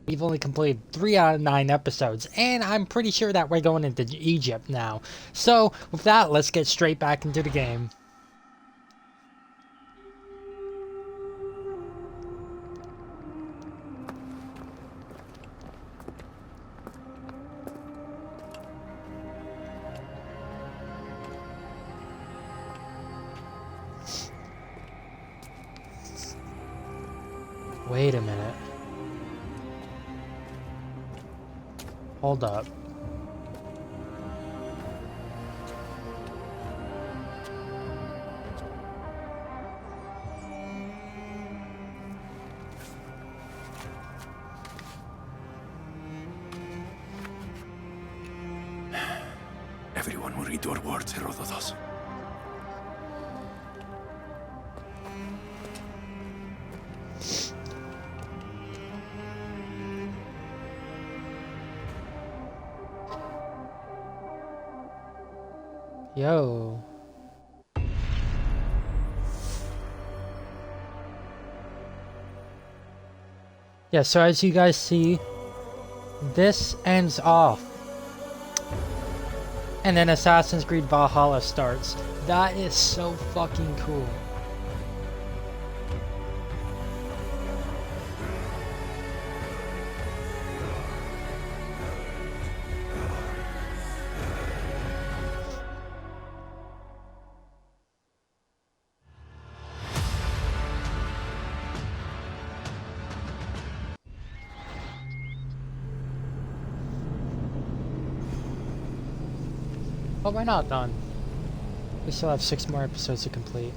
We've only completed 3 out of 9 episodes, and I'm pretty sure that we're going into Egypt now. So, with that, let's get straight back into the game. Wait a minute. Hold up. Everyone will read your words, Herodotus. Yo. Yeah, so as you guys see, this ends off. And then Assassin's Creed Valhalla starts. That is so fucking cool. But we're not done. We still have 6 more episodes to complete.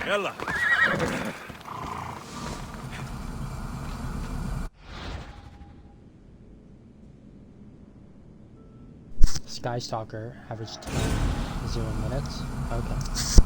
يلا. Sky Stalker, average time 0 minutes. Okay.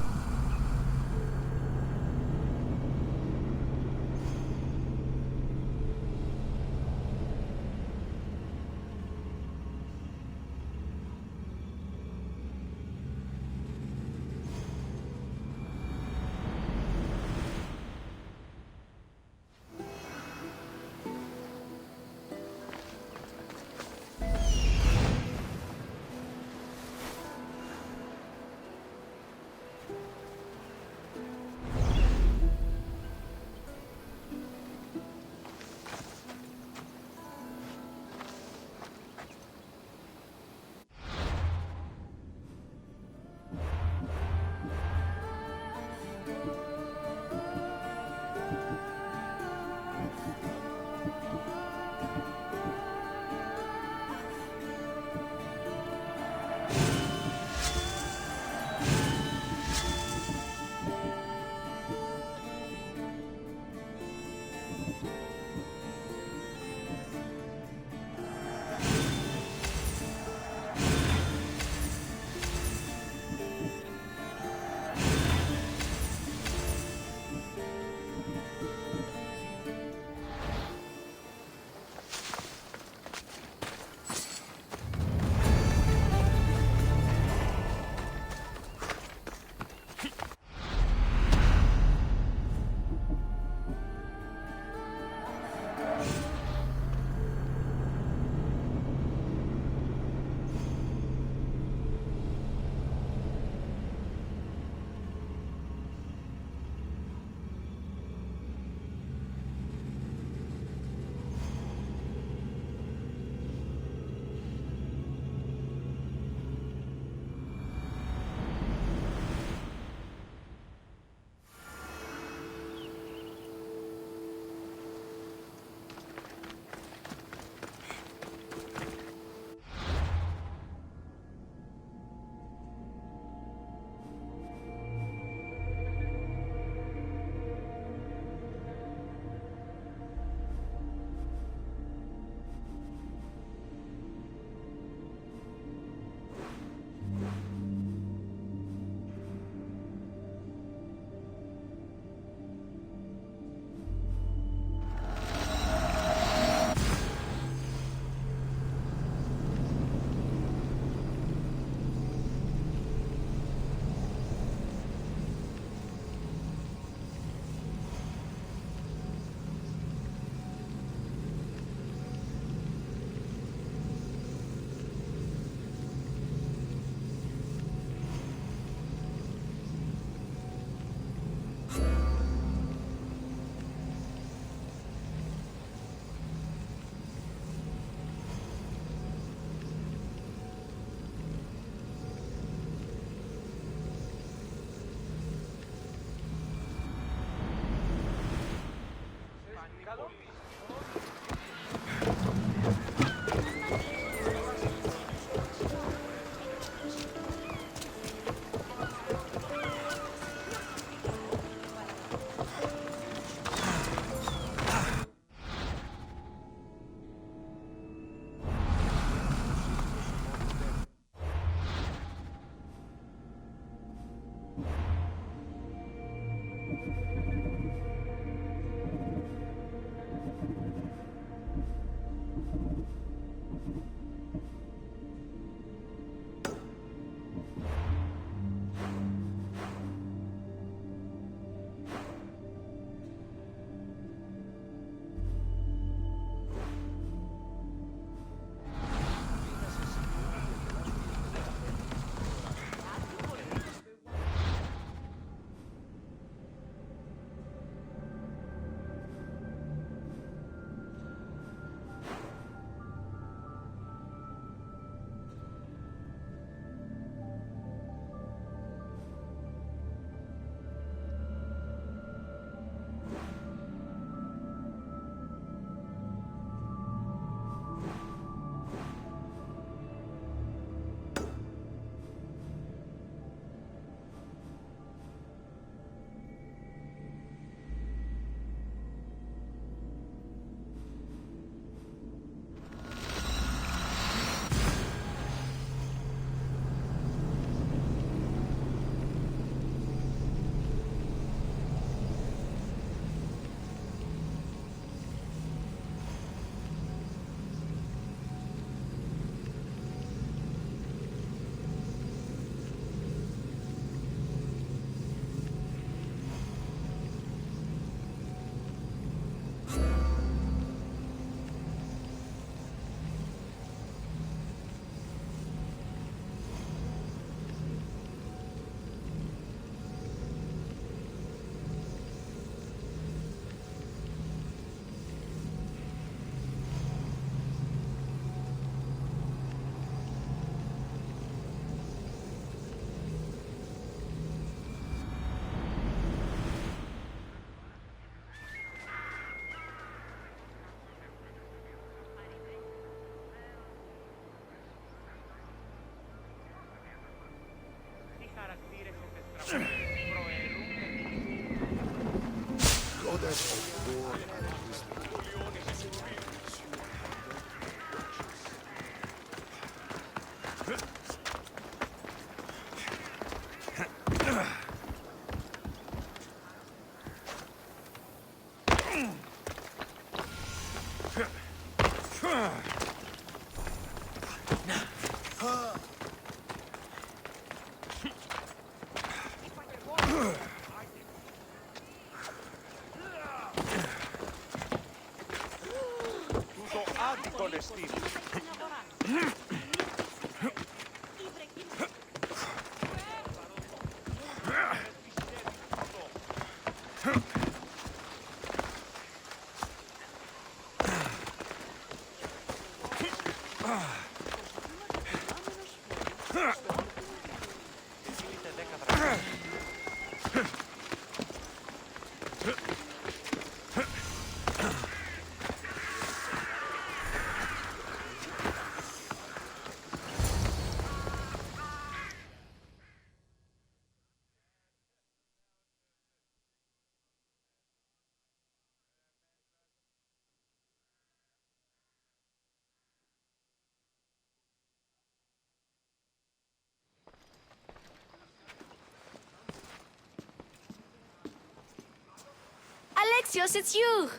Alexios, it's you!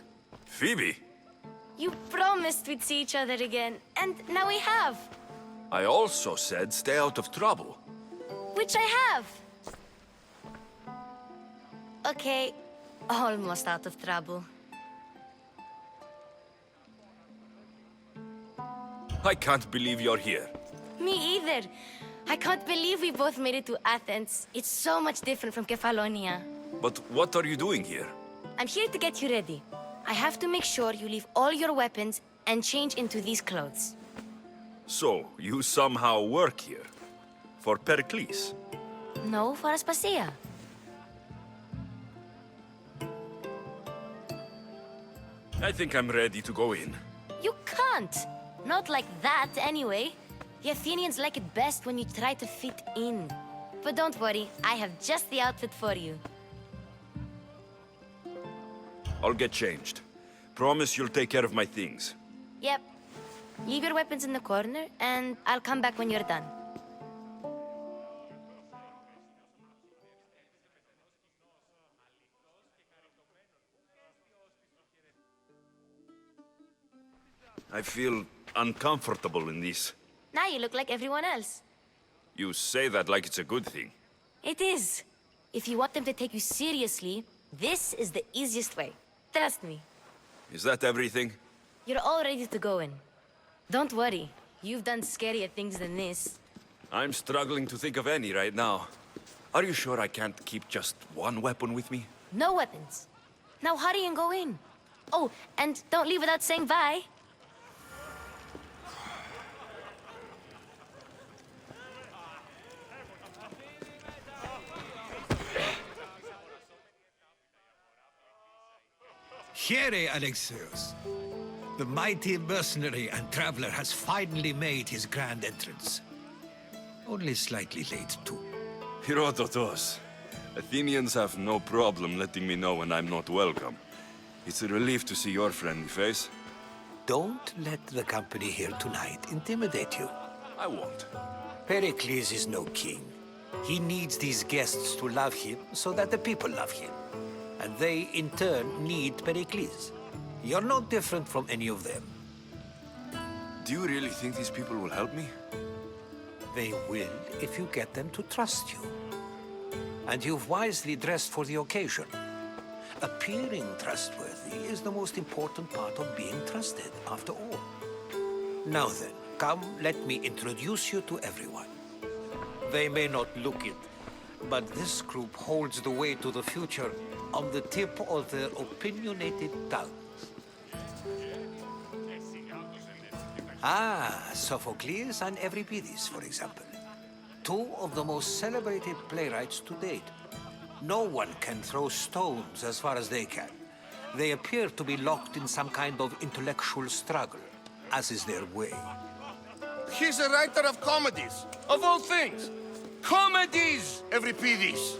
Phoebe, You promised we'd see each other again, and now we have. I also said stay out of trouble. Which I have. Okay, almost out of trouble. I can't believe you're here. Me either. I can't believe we both made it to Athens. It's so much different from Kefalonia. But what are you doing here? I'm here to get you ready. I have to make sure you leave all your weapons and change into these clothes. So, you somehow work here? For Pericles? No, for Aspasia. I think I'm ready to go in. You can't. Not like that, anyway. The Athenians like it best when you try to fit in. But don't worry, I have just the outfit for you. I'll get changed. Promise you'll take care of my things. Yep. Leave your weapons in the corner, and I'll come back when you're done. I feel uncomfortable in this. Now you look like everyone else. You say that like it's a good thing. It is. If you want them to take you seriously, this is the easiest way. Trust me. Is that everything? You're all ready to go in. Don't worry. You've done scarier things than this. I'm struggling to think of any right now. Are you sure I can't keep just one weapon with me? No weapons. Now hurry and go in. Oh, and don't leave without saying bye. Here, Alexios. The mighty mercenary and traveler has finally made his grand entrance. Only slightly late, too. Herodotos. Athenians have no problem letting me know when I'm not welcome. It's a relief to see your friendly face. Don't let the company here tonight intimidate you. I won't. Pericles is no king. He needs these guests to love him so that the people love him. And they, in turn, need Pericles. You're no different from any of them. Do you really think these people will help me? They will if you get them to trust you. And you've wisely dressed for the occasion. Appearing trustworthy is the most important part of being trusted, after all. Now then, come, let me introduce you to everyone. They may not look it, but this group holds the way to the future on the tip of their opinionated tongues. Ah, Sophocles and Euripides, for example. Two of the most celebrated playwrights to date. No one can throw stones as far as they can. They appear to be locked in some kind of intellectual struggle, as is their way. He's a writer of comedies, of all things. Comedies, Euripides.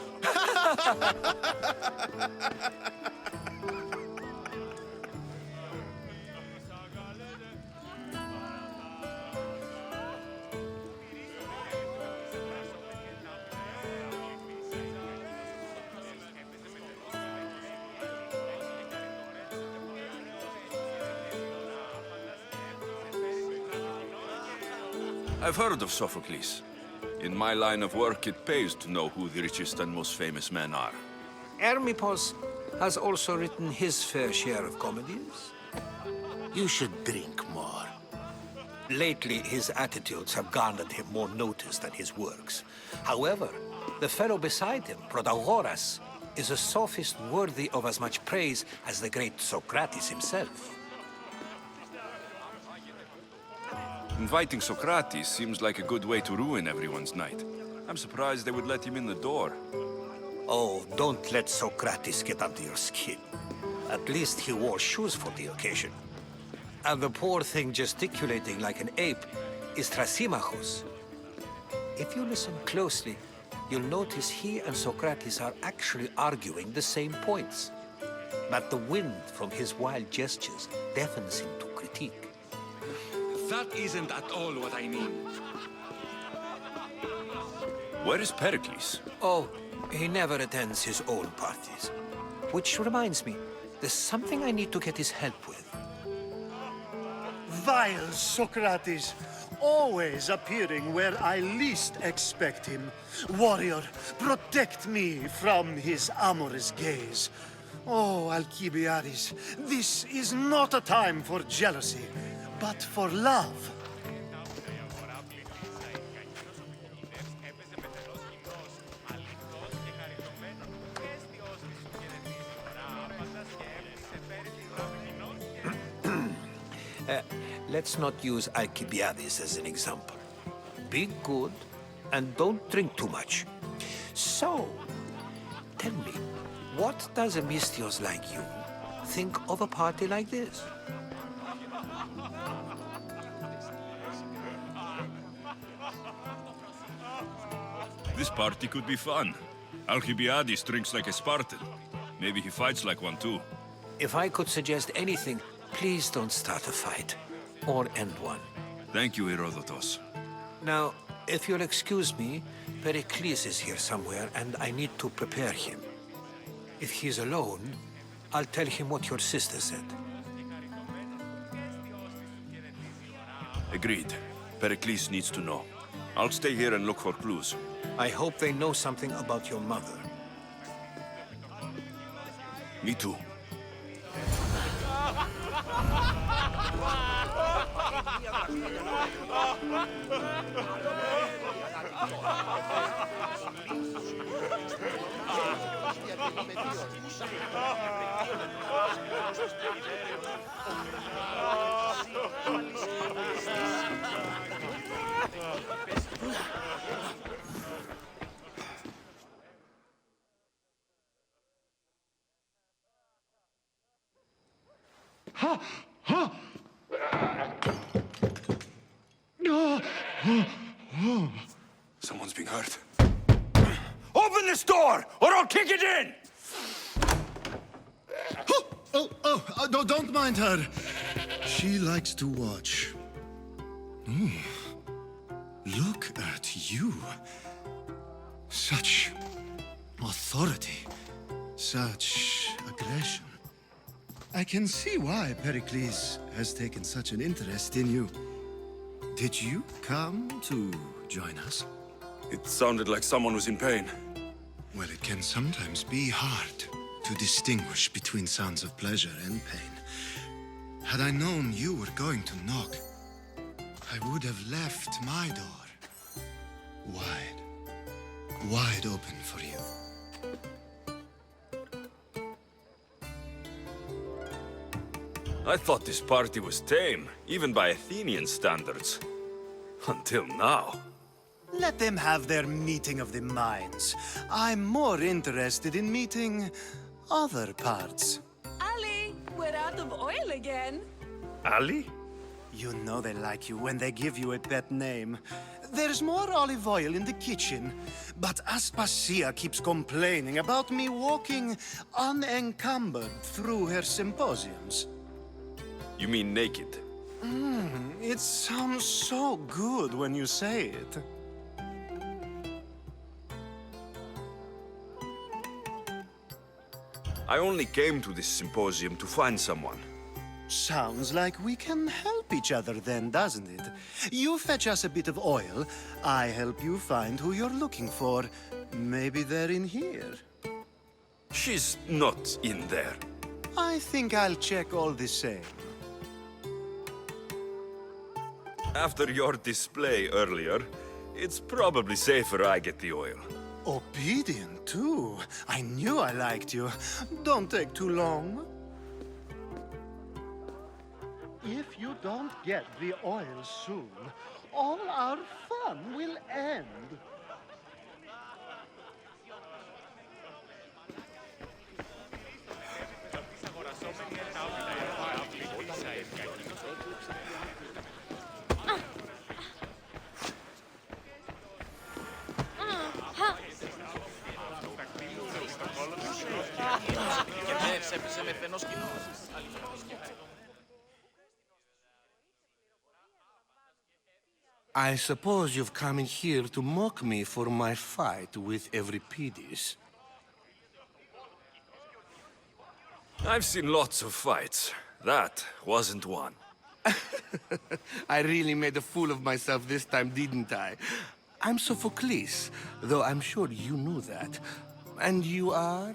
I've heard of Sophocles. In my line of work, it pays to know who the richest and most famous men are. Hermippos has also written his fair share of comedies. You should drink more. Lately, his attitudes have garnered him more notice than his works. However, the fellow beside him, Protagoras, is a sophist worthy of as much praise as the great Socrates himself. Inviting Socrates seems like a good way to ruin everyone's night. I'm surprised they would let him in the door. Oh, don't let Socrates get under your skin. At least he wore shoes for the occasion. And the poor thing gesticulating like an ape is Thrasymachus. If you listen closely, you'll notice he and Socrates are actually arguing the same points. But the wind from his wild gestures deafens him to critique. That isn't at all what I mean. Where is Pericles? Oh, he never attends his own parties. Which reminds me, there's something I need to get his help with. Vile Socrates, always appearing where I least expect him. Warrior, protect me from his amorous gaze. Oh, Alcibiades, this is not a time for jealousy, but for love. Let's not use Alcibiades as an example. Be good and don't drink too much. So, tell me, what does a Mystios like you think of a party like this? This party could be fun. Alcibiades drinks like a Spartan. Maybe he fights like one too. If I could suggest anything, please don't start a fight. Or end one. Thank you, Herodotus. Now, if you'll excuse me, Pericles is here somewhere, and I need to prepare him. If he's alone, I'll tell him what your sister said. Agreed. Pericles needs to know. I'll stay here and look for clues. I hope they know something about your mother. Me too. Someone's being hurt. Open this door, or I'll kick it in! No, don't mind her. She likes to watch. Look at you. Such authority. Such aggression. I can see why Pericles has taken such an interest in you. Did you come to join us? It sounded like someone was in pain. Well, it can sometimes be hard to distinguish between sounds of pleasure and pain. Had I known you were going to knock, I would have left my door wide open for you. I thought this party was tame, even by Athenian standards. Until now. Let them have their meeting of the minds. I'm more interested in meeting other parts. Ali, we're out of oil again. Ali? You know they like you when they give you a pet name. There's more olive oil in the kitchen, but Aspasia keeps complaining about me walking unencumbered through her symposiums. You mean naked? It sounds so good when you say it. I only came to this symposium to find someone. Sounds like we can help each other then, doesn't it? You fetch us a bit of oil, I help you find who you're looking for. Maybe they're in here. She's not in there. I think I'll check all the same. After your display earlier, it's probably safer I get the oil. Obedient, too. I knew I liked you. Don't take too long. If you don't get the oil soon, all our fun will end. I suppose you've come in here to mock me for my fight with Euripides. I've seen lots of fights. That wasn't one. I really made a fool of myself this time, didn't I? I'm Sophocles, though I'm sure you knew that. And you are?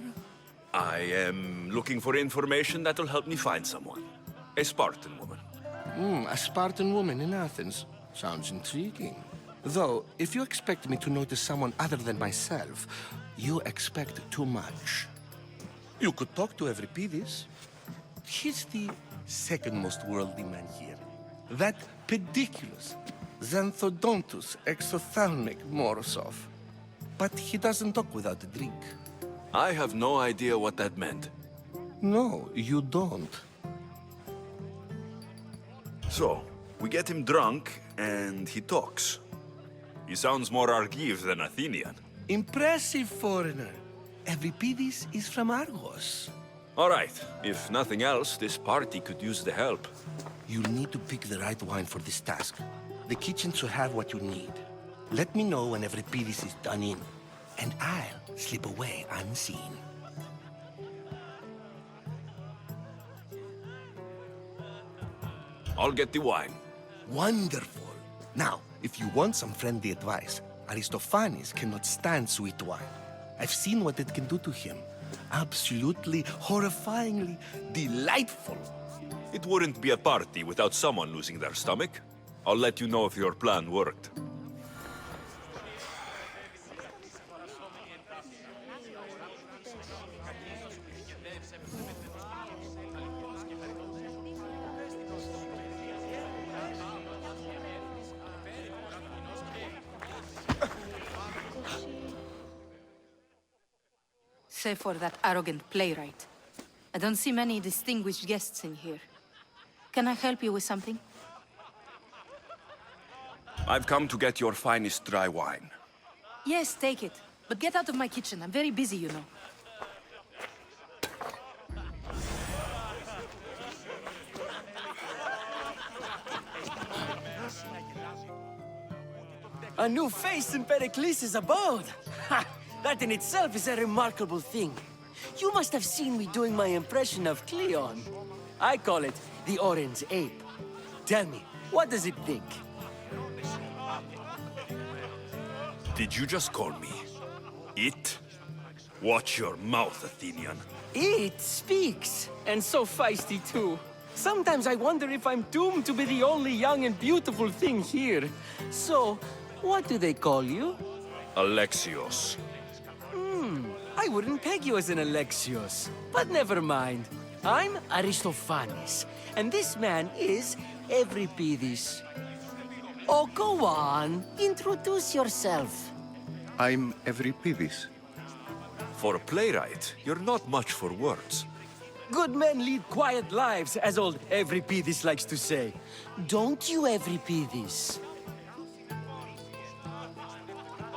I am looking for information that'll help me find someone. A Spartan woman. A Spartan woman in Athens. Sounds intriguing. Though, if you expect me to notice someone other than myself, you expect too much. You could talk to Euripides. He's the second most worldly man here. That pediculous, Xanthodontus exophthalmic Morosov. But he doesn't talk without a drink. I have no idea what that meant. No, you don't. So, we get him drunk, and he talks. He sounds more Argive than Athenian. Impressive foreigner. Euripides is from Argos. All right, if nothing else, this party could use the help. You'll need to pick the right wine for this task. The kitchen should have what you need. Let me know when Euripides is done in, and I'll slip away unseen. I'll get the wine. Wonderful. Now, if you want some friendly advice, Aristophanes cannot stand sweet wine. I've seen what it can do to him. Absolutely, horrifyingly delightful. It wouldn't be a party without someone losing their stomach. I'll let you know if your plan worked. Save for that arrogant playwright. I don't see many distinguished guests in here. Can I help you with something? I've come to get your finest dry wine. Yes, take it. But get out of my kitchen. I'm very busy, you know. A new face in Pericles' abode! Ha! That in itself is a remarkable thing. You must have seen me doing my impression of Cleon. I call it the Orange Ape. Tell me, what does it think? Did you just call me it? Watch your mouth, Athenian. It speaks, and so feisty too. Sometimes I wonder if I'm doomed to be the only young and beautiful thing here. So, what do they call you? Alexios. I wouldn't peg you as an Alexios. But never mind. I'm Aristophanes, and this man is Euripides. Oh, go on. Introduce yourself. I'm Euripides. For a playwright, you're not much for words. Good men lead quiet lives, as old Euripides likes to say. Don't you, Euripides?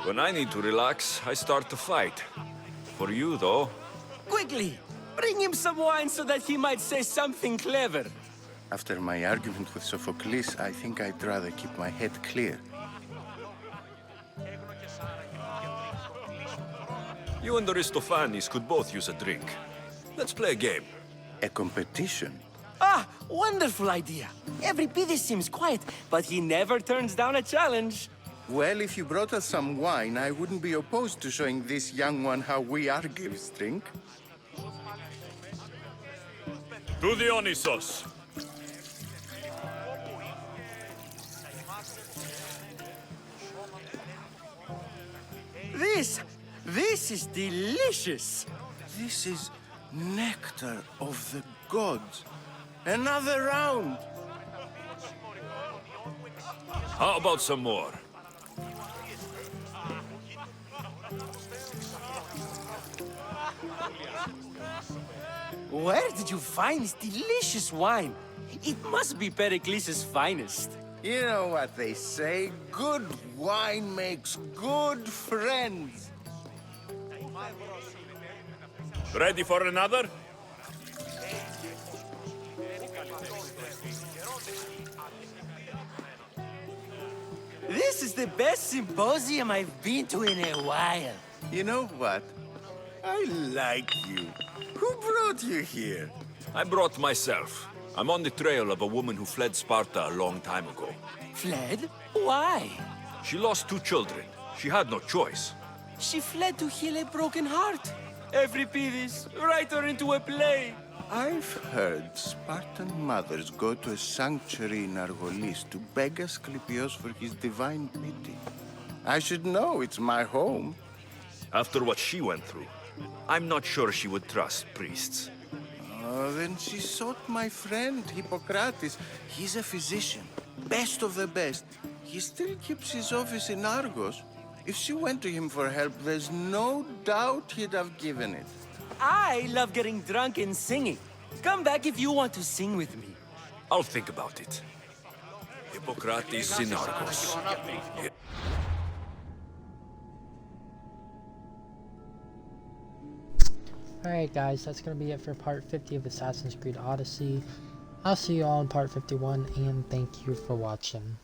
When I need to relax, I start to fight. For you, though, Quickly! Bring him some wine so that he might say something clever. After my argument with Sophocles, I think I'd rather keep my head clear. you and Aristophanes could both use a drink. Let's play a game. A competition? Ah, Wonderful idea. Every Pidis seems quiet, but he never turns down a challenge. Well, if you brought us some wine, I wouldn't be opposed to showing this young one how we Argives drink. To the Onisos. This is delicious. This is nectar of the gods. Another round. How about some more? Where did you find this delicious wine? It must be Pericles' finest. You know what they say, good wine makes good friends. Ready for another? This is the best symposium I've been to in a while. You know what? I like you. Who brought you here? I brought myself. I'm on the trail of a woman who fled Sparta a long time ago. Fled? Why? She lost 2 children. She had no choice. She fled to heal a broken heart. Every Pidis, write her into a play. I've heard Spartan mothers go to a sanctuary in Argolis to beg Asclepios for his divine pity. I should know, it's my home. After what she went through, I'm not sure she would trust priests. Oh, then she sought my friend, Hippocrates. He's a physician, best of the best. He still keeps his office in Argos. If she went to him for help, there's no doubt he'd have given it. I love getting drunk and singing. Come back if you want to sing with me. I'll think about it. Hippocrates in Argos. Alright guys, that's going to be it for part 50 of Assassin's Creed Odyssey. I'll see you all in part 51, and thank you for watching.